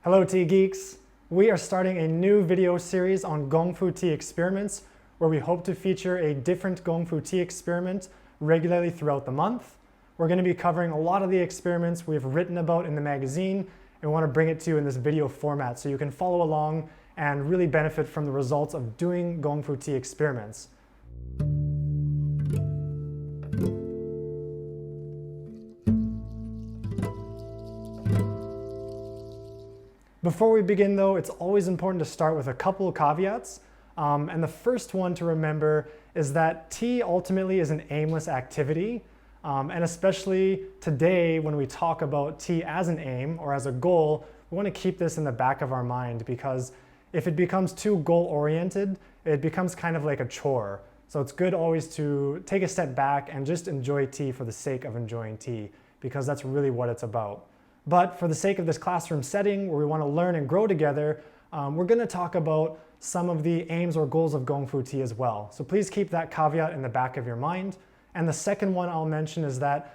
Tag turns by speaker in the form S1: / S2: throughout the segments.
S1: Hello tea geeks! We are starting a new video series on Gongfu tea experiments where we hope to feature a different Gongfu tea experiment regularly throughout the month. We're going to be covering a lot of the experiments we've written about in the magazine and we want to bring it to you in this video format so you can follow along and really benefit from the results of doing Gongfu tea experiments. Before we begin though, it's always important to start with a couple of caveats. And the first one to remember is that tea ultimately is an aimless activity. And especially today when we talk about tea as an aim or as a goal, we want to keep this in the back of our mind because if it becomes too goal-oriented, it becomes kind of like a chore. So it's good always to take a step back and just enjoy tea for the sake of enjoying tea because that's really what it's about. But for the sake of this classroom setting where we want to learn and grow together, we're going to talk about some of the aims or goals of Gongfu tea as well. So please keep that caveat in the back of your mind. And the second one I'll mention is that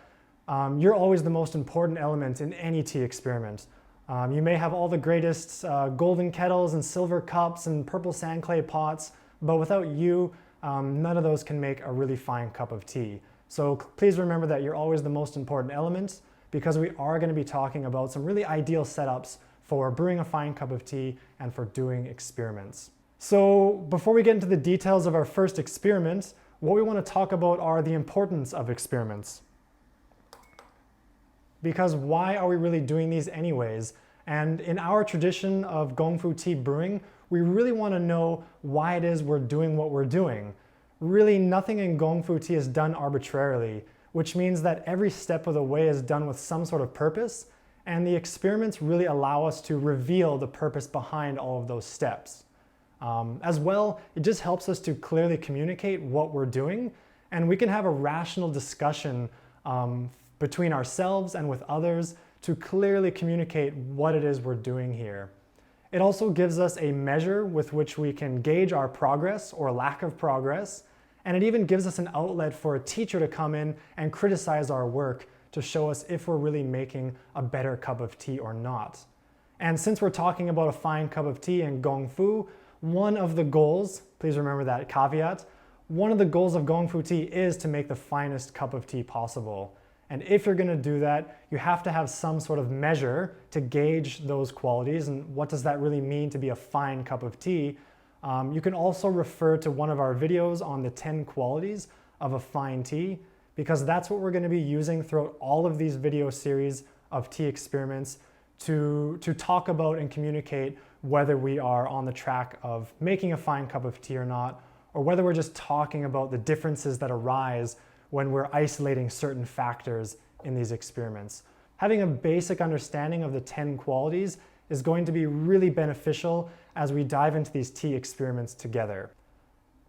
S1: you're always the most important element in any tea experiment. You may have all the greatest golden kettles and silver cups and purple sand clay pots, but without you, none of those can make a really fine cup of tea. So please remember that you're always the most important element, because we are going to be talking about some really ideal setups for brewing a fine cup of tea and for doing experiments. So before we get into the details of our first experiment, what we want to talk about are the importance of experiments. Because why are we really doing these anyways? And in our tradition of Gongfu tea brewing, we really want to know why it is we're doing what we're doing. Really, nothing in Gongfu tea is done arbitrarily, which means that every step of the way is done with some sort of purpose, and the experiments really allow us to reveal the purpose behind all of those steps. As well, it just helps us to clearly communicate what we're doing, and we can have a rational discussion between ourselves and with others to clearly communicate what it is we're doing here. It also gives us a measure with which we can gauge our progress or lack of progress, and it even gives us an outlet for a teacher to come in and criticize our work to show us if we're really making a better cup of tea or not. And since we're talking about a fine cup of tea in Gongfu, one of the goals, please remember that caveat, one of the goals of Gongfu tea is to make the finest cup of tea possible. And if you're going to do that, you have to have some sort of measure to gauge those qualities and what does that really mean to be a fine cup of tea. You can also refer to one of our videos on the 10 qualities of a fine tea, because that's what we're going to be using throughout all of these video series of tea experiments to talk about and communicate whether we are on the track of making a fine cup of tea or not, or whether we're just talking about the differences that arise when we're isolating certain factors in these experiments. Having a basic understanding of the 10 qualities is going to be really beneficial as we dive into these tea experiments together.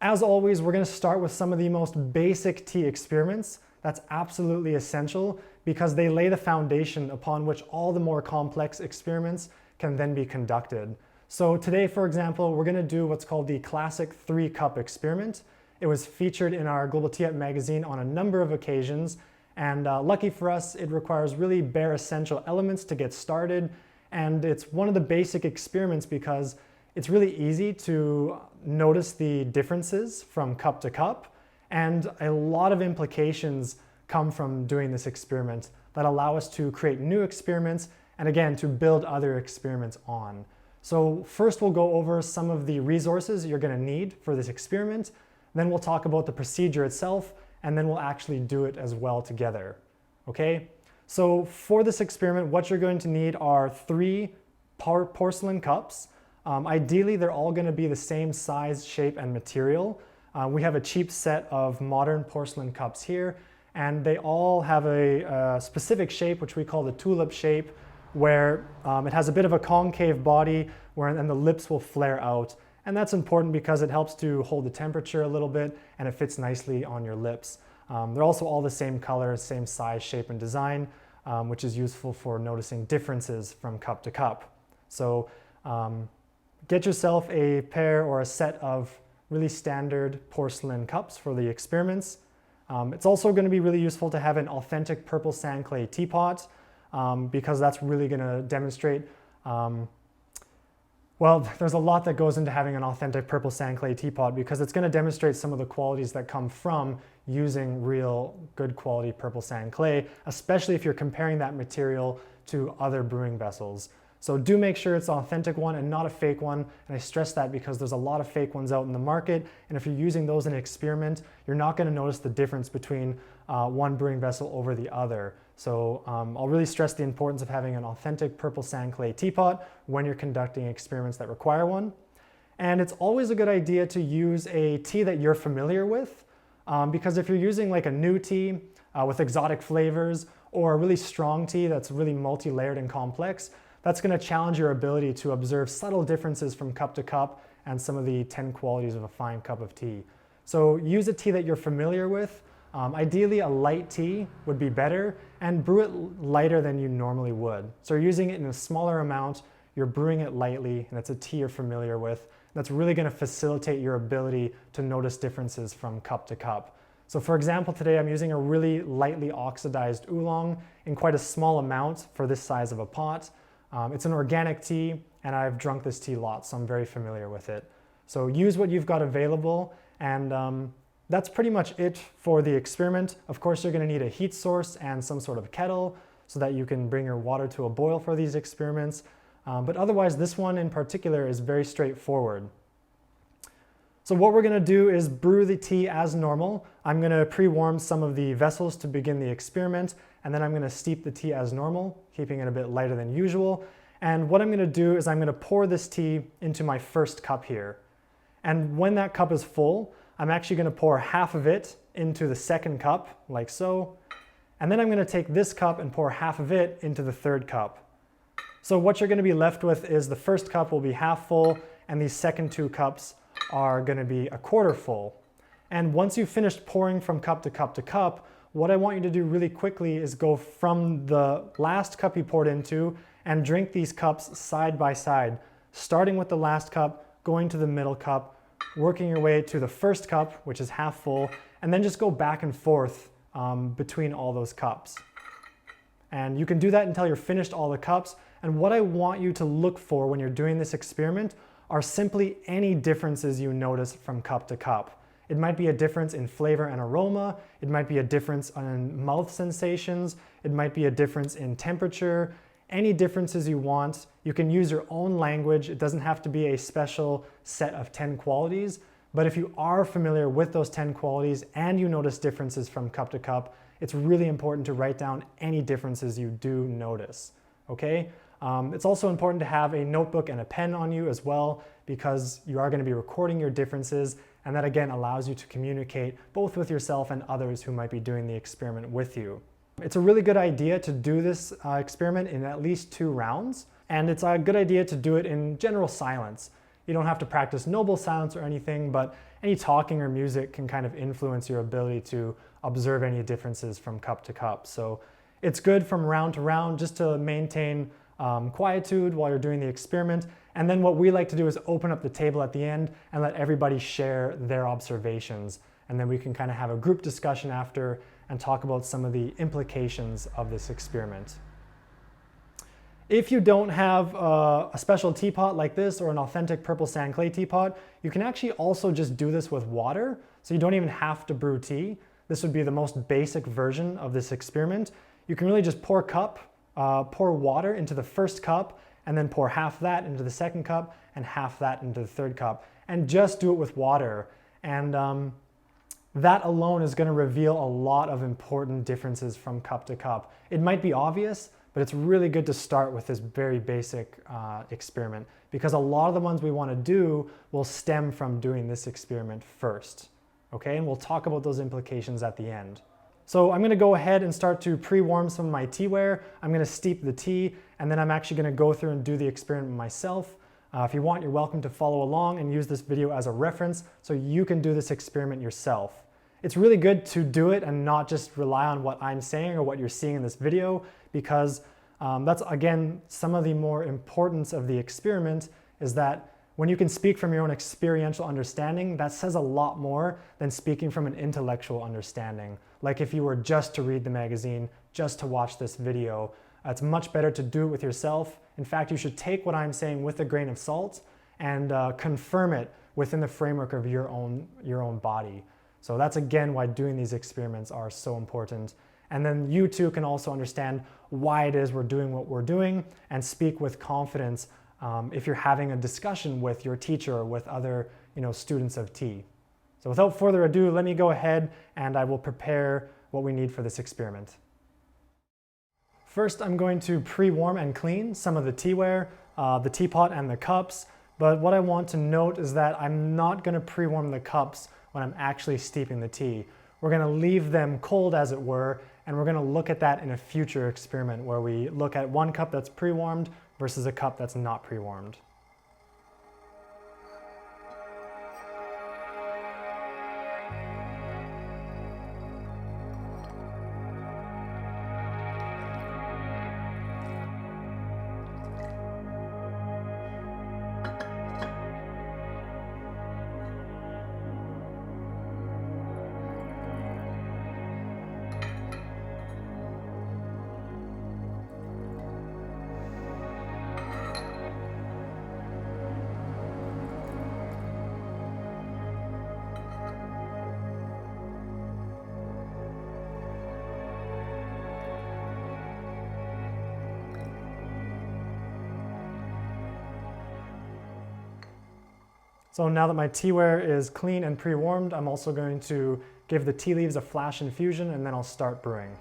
S1: As always, we're going to start with some of the most basic tea experiments. That's absolutely essential because they lay the foundation upon which all the more complex experiments can then be conducted. So today, for example, we're going to do what's called the classic 3-cup experiment. It was featured in our Global Tea Ep magazine on a number of occasions, and lucky for us, it requires really bare essential elements to get started. And it's one of the basic experiments because it's really easy to notice the differences from cup to cup, and a lot of implications come from doing this experiment that allow us to create new experiments and again to build other experiments on. So first we'll go over some of the resources you're going to need for this experiment, then we'll talk about the procedure itself, and then we'll actually do it as well together. Okay? So for this experiment, what you're going to need are 3 porcelain cups. Ideally, they're all going to be the same size, shape, and material. We have a cheap set of modern porcelain cups here, and they all have a specific shape, which we call the tulip shape, where it has a bit of a concave body, and the lips will flare out. And that's important because it helps to hold the temperature a little bit, and it fits nicely on your lips. They're also all the same color, same size, shape, and design, which is useful for noticing differences from cup to cup. So get yourself a pair or a set of really standard porcelain cups for the experiments. It's also going to be really useful to have an authentic purple sand clay teapot because that's really going to demonstrate Well, there's a lot that goes into having an authentic purple sand clay teapot because it's going to demonstrate some of the qualities that come from using real good quality purple sand clay, especially if you're comparing that material to other brewing vessels. So do make sure it's an authentic one and not a fake one. And I stress that because there's a lot of fake ones out in the market. And if you're using those in an experiment, you're not going to notice the difference between one brewing vessel over the other. So I'll really stress the importance of having an authentic purple sand clay teapot when you're conducting experiments that require one. And it's always a good idea to use a tea that you're familiar with, because if you're using like a new tea with exotic flavors or a really strong tea that's really multi-layered and complex, that's going to challenge your ability to observe subtle differences from cup to cup and some of the 10 qualities of a fine cup of tea. So use a tea that you're familiar with. Ideally, a light tea would be better, and brew it lighter than you normally would. So you're using it in a smaller amount, you're brewing it lightly, and it's a tea you're familiar with. That's really going to facilitate your ability to notice differences from cup to cup. So for example, today I'm using a really lightly oxidized oolong in quite a small amount for this size of a pot. It's an organic tea, and I've drunk this tea lots, so I'm very familiar with it. So use what you've got available, and that's pretty much it for the experiment. Of course, you're going to need a heat source and some sort of kettle so that you can bring your water to a boil for these experiments. But otherwise, this one in particular is very straightforward. So what we're going to do is brew the tea as normal. I'm going to pre-warm some of the vessels to begin the experiment, and then I'm going to steep the tea as normal, keeping it a bit lighter than usual. And what I'm going to do is I'm going to pour this tea into my first cup here. And when that cup is full, I'm actually going to pour half of it into the second cup, like so. And then I'm going to take this cup and pour half of it into the third cup. So what you're going to be left with is the first cup will be half full, and these second two cups are going to be a quarter full. And once you've finished pouring from cup to cup to cup, what I want you to do really quickly is go from the last cup you poured into and drink these cups side by side, starting with the last cup, going to the middle cup, working your way to the first cup, which is half full, and then just go back and forth between all those cups. And you can do that until you're finished all the cups. And what I want you to look for when you're doing this experiment are simply any differences you notice from cup to cup. It might be a difference in flavor and aroma. It might be a difference in mouth sensations. It might be a difference in temperature. Any differences you want. You can use your own language. It doesn't have to be a special set of 10 qualities. But if you are familiar with those 10 qualities and you notice differences from cup to cup, it's really important to write down any differences you do notice. Okay? It's also important to have a notebook and a pen on you as well, because you are going to be recording your differences, and that again allows you to communicate both with yourself and others who might be doing the experiment with you. It's a really good idea to do this experiment in at least 2 rounds, and it's a good idea to do it in general silence. You don't have to practice noble silence or anything, but any talking or music can kind of influence your ability to observe any differences from cup to cup. So it's good from round to round just to maintain quietude while you're doing the experiment. And then what we like to do is open up the table at the end and let everybody share their observations. And then we can kind of have a group discussion after and talk about some of the implications of this experiment. If you don't have a special teapot like this or an authentic purple sand clay teapot, you can actually also just do this with water. So you don't even have to brew tea. This would be the most basic version of this experiment. You can really just pour water into the first cup, and then pour half that into the second cup and half that into the third cup, and just do it with water. And that alone is going to reveal a lot of important differences from cup to cup. It might be obvious, but it's really good to start with this very basic experiment, because a lot of the ones we want to do will stem from doing this experiment first. Okay, and we'll talk about those implications at the end. So I'm going to go ahead and start to pre-warm some of my teaware. I'm going to steep the tea, and then I'm actually going to go through and do the experiment myself. If you want, you're welcome to follow along and use this video as a reference so you can do this experiment yourself. It's really good to do it and not just rely on what I'm saying or what you're seeing in this video, because that's, again, some of the more importance of the experiment is that when you can speak from your own experiential understanding, that says a lot more than speaking from an intellectual understanding. Like if you were just to read the magazine, just to watch this video, it's much better to do it with yourself. In fact, you should take what I'm saying with a grain of salt and confirm it within the framework of your own body. So that's again why doing these experiments are so important. And then you too can also understand why it is we're doing what we're doing and speak with confidence if you're having a discussion with your teacher or with other students of tea. So without further ado, let me go ahead and I will prepare what we need for this experiment. First, I'm going to pre-warm and clean some of the teaware, the teapot and the cups. But what I want to note is that I'm not going to pre-warm the cups when I'm actually steeping the tea. We're going to leave them cold, as it were, and we're going to look at that in a future experiment where we look at one cup that's pre-warmed versus a cup that's not pre-warmed. So now that my teaware is clean and pre-warmed, I'm also going to give the tea leaves a flash infusion and then I'll start brewing.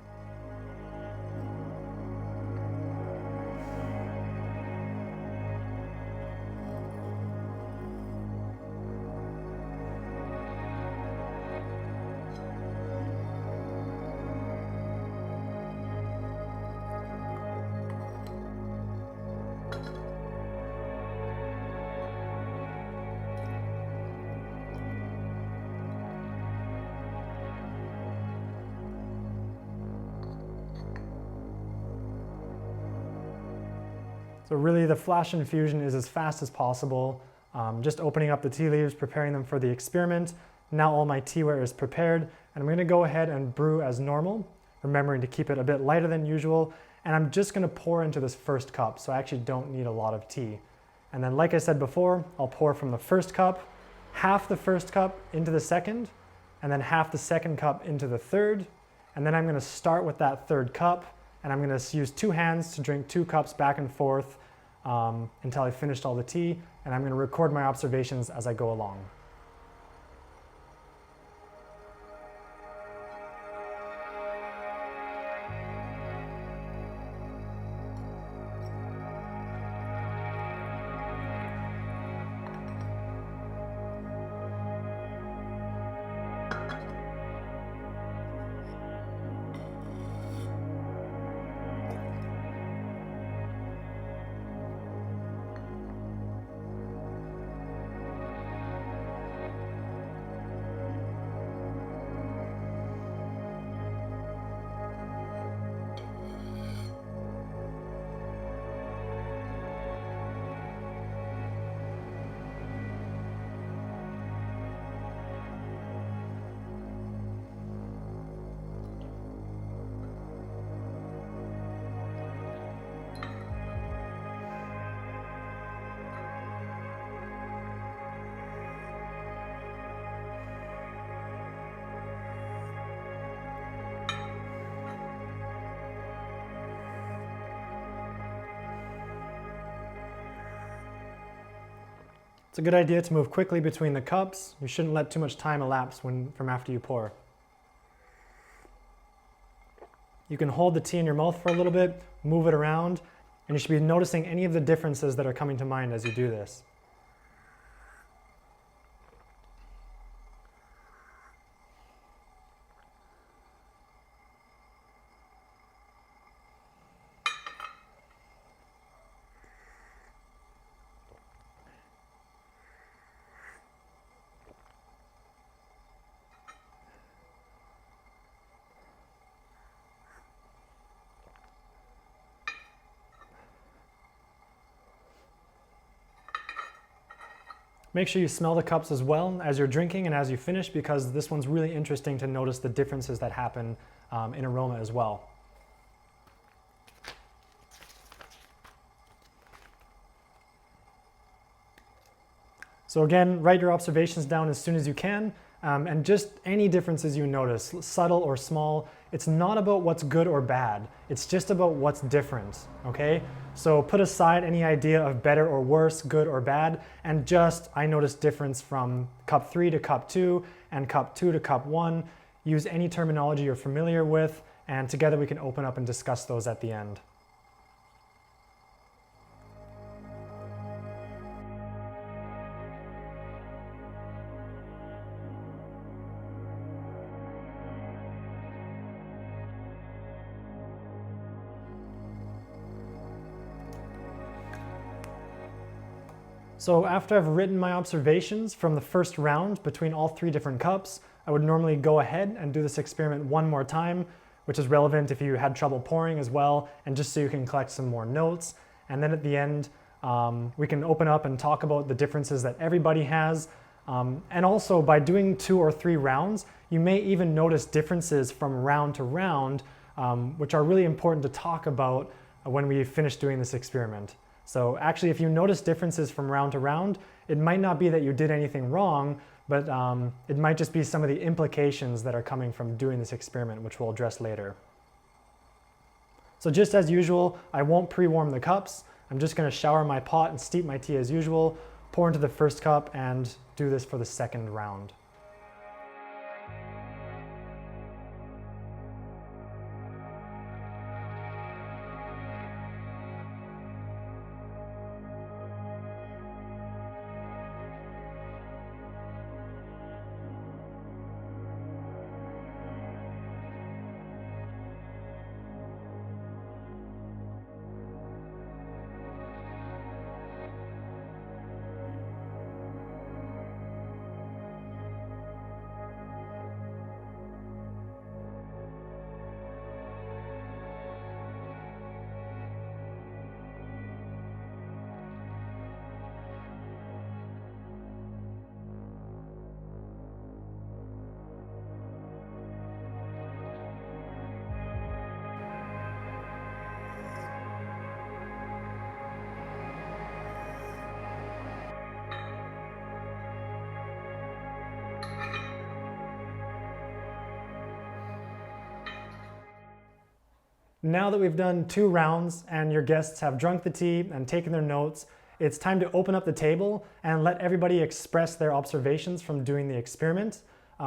S1: So really the flash infusion is as fast as possible. Just opening up the tea leaves, preparing them for the experiment. Now all my teaware is prepared and I'm going to go ahead and brew as normal, remembering to keep it a bit lighter than usual. And I'm just going to pour into this first cup, so I actually don't need a lot of tea. And then like I said before, I'll pour from the first cup, half the first cup into the second, and then half the second cup into the third. And then I'm going to start with that third cup and I'm going to use two hands to drink 2 cups back and forth until I finished all the tea, and I'm going to record my observations as I go along. It's a good idea to move quickly between the cups. You shouldn't let too much time elapse from after you pour. You can hold the tea in your mouth for a little bit, move it around, and you should be noticing any of the differences that are coming to mind as you do this. Make sure you smell the cups as well as you're drinking and as you finish, because this one's really interesting to notice the differences that happen in aroma as well. So again, write your observations down as soon as you can, and just any differences you notice, subtle or small. It's not about what's good or bad, it's just about what's different, okay? So put aside any idea of better or worse, good or bad, and just, I noticed difference from cup 3 to cup 2 and cup 2 to cup 1. Use any terminology you're familiar with, and together we can open up and discuss those at the end. So after I've written my observations from the first round between all 3 different cups, I would normally go ahead and do this experiment one more time, which is relevant if you had trouble pouring as well, and just so you can collect some more notes. And then at the end, we can open up and talk about the differences that everybody has. And also by doing 2 or 3 rounds, you may even notice differences from round to round, which are really important to talk about when we finish doing this experiment. So actually, if you notice differences from round to round, it might not be that you did anything wrong, but it might just be some of the implications that are coming from doing this experiment, which we'll address later. So just as usual, I won't pre-warm the cups. I'm just going to shower my pot and steep my tea as usual, pour into the first cup, and do this for the second round. Now that we've done 2 rounds and your guests have drunk the tea and taken their notes, it's time to open up the table and let everybody express their observations from doing the experiment.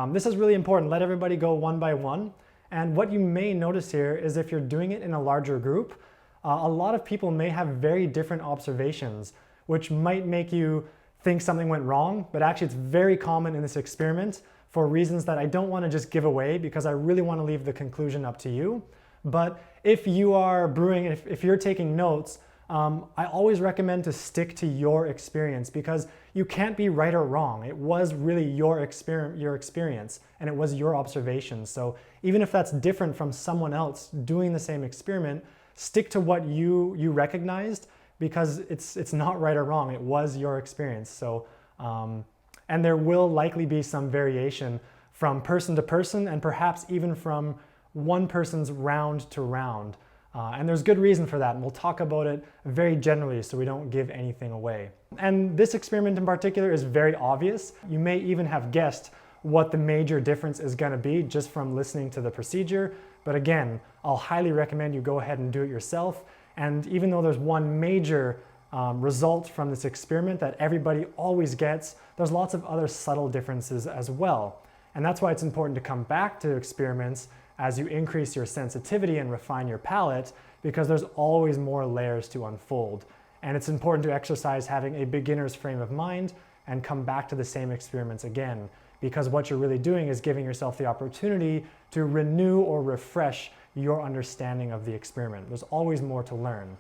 S1: This is really important. Let everybody go one by one. And what you may notice here is if you're doing it in a larger group, a lot of people may have very different observations, which might make you think something went wrong, but actually it's very common in this experiment for reasons that I don't want to just give away because I really want to leave the conclusion up to you. But if you are brewing, if you're taking notes, I always recommend to stick to your experience because you can't be right or wrong. It was really your experience and it was your observations. So even if that's different from someone else doing the same experiment, stick to what you recognized because it's not right or wrong. It was your experience. So, and there will likely be some variation from person to person and perhaps even from one person's round to round. And there's good reason for that, and we'll talk about it very generally so we don't give anything away. And this experiment in particular is very obvious. You may even have guessed what the major difference is going to be just from listening to the procedure. But again, I'll highly recommend you go ahead and do it yourself. And even though there's one major result from this experiment that everybody always gets, there's lots of other subtle differences as well. And that's why it's important to come back to experiments as you increase your sensitivity and refine your palate, because there's always more layers to unfold. And it's important to exercise having a beginner's frame of mind and come back to the same experiments again, because what you're really doing is giving yourself the opportunity to renew or refresh your understanding of the experiment. There's always more to learn,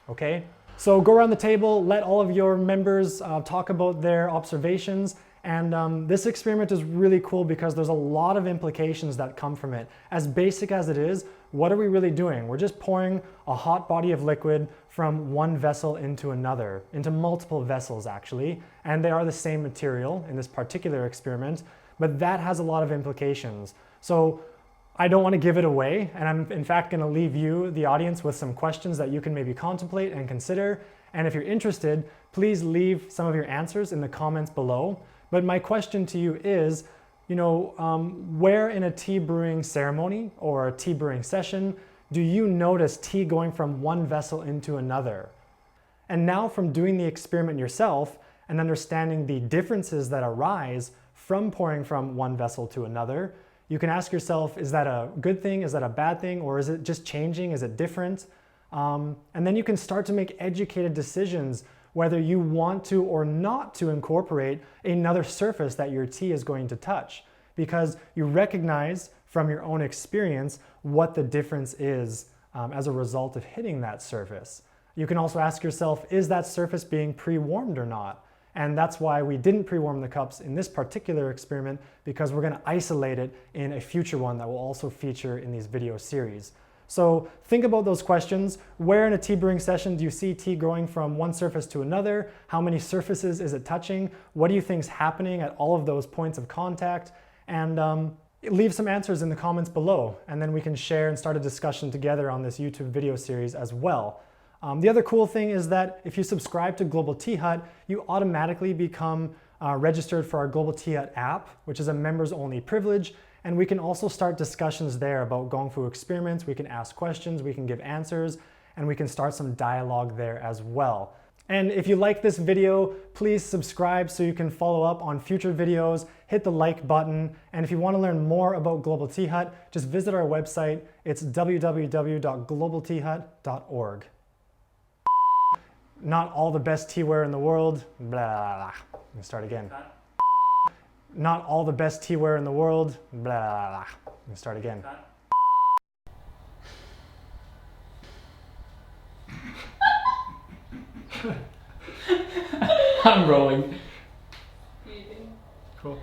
S1: okay? So go around the table, let all of your members talk about their observations. And this experiment is really cool because there's a lot of implications that come from it. As basic as it is, what are we really doing? We're just pouring a hot body of liquid from one vessel into another, into multiple vessels actually, and they are the same material in this particular experiment, but that has a lot of implications. So I don't want to give it away, and I'm in fact going to leave you, the audience, with some questions that you can maybe contemplate and consider. And if you're interested, please leave some of your answers in the comments below. But my question to you is, where in a tea brewing ceremony or a tea brewing session do you notice tea going from one vessel into another? And now from doing the experiment yourself and understanding the differences that arise from pouring from one vessel to another, you can ask yourself, is that a good thing? Is that a bad thing? Or is it just changing? Is it different? And then you can start to make educated decisions whether you want to or not to incorporate another surface that your tea is going to touch, because you recognize from your own experience what the difference is as a result of hitting that surface. You can also ask yourself, is that surface being pre-warmed or not? And that's why we didn't pre-warm the cups in this particular experiment, because we're going to isolate it in a future one that will also feature in these video series. So think about those questions. Where in a tea brewing session do you see tea growing from one surface to another? How many surfaces is it touching? What do you think is happening at all of those points of contact? And leave some answers in the comments below, and then we can share and start a discussion together on this YouTube video series as well. The other cool thing is that if you subscribe to Global Tea Hut, you automatically become registered for our Global Tea Hut app, which is a members-only privilege. And we can also start discussions there about Gongfu experiments. We can ask questions, we can give answers, and we can start some dialogue there as well. And if you like this video, please subscribe so you can follow up on future videos, hit the like button, and if you want to learn more about Global Tea Hut, just visit our website. It's www.globalteahut.org. Not all the best teaware in the world, blah, blah, blah. Let me start again. Not all the best teaware in the world, blah, blah, blah. Let me start again.
S2: I'm rolling.
S1: Cool.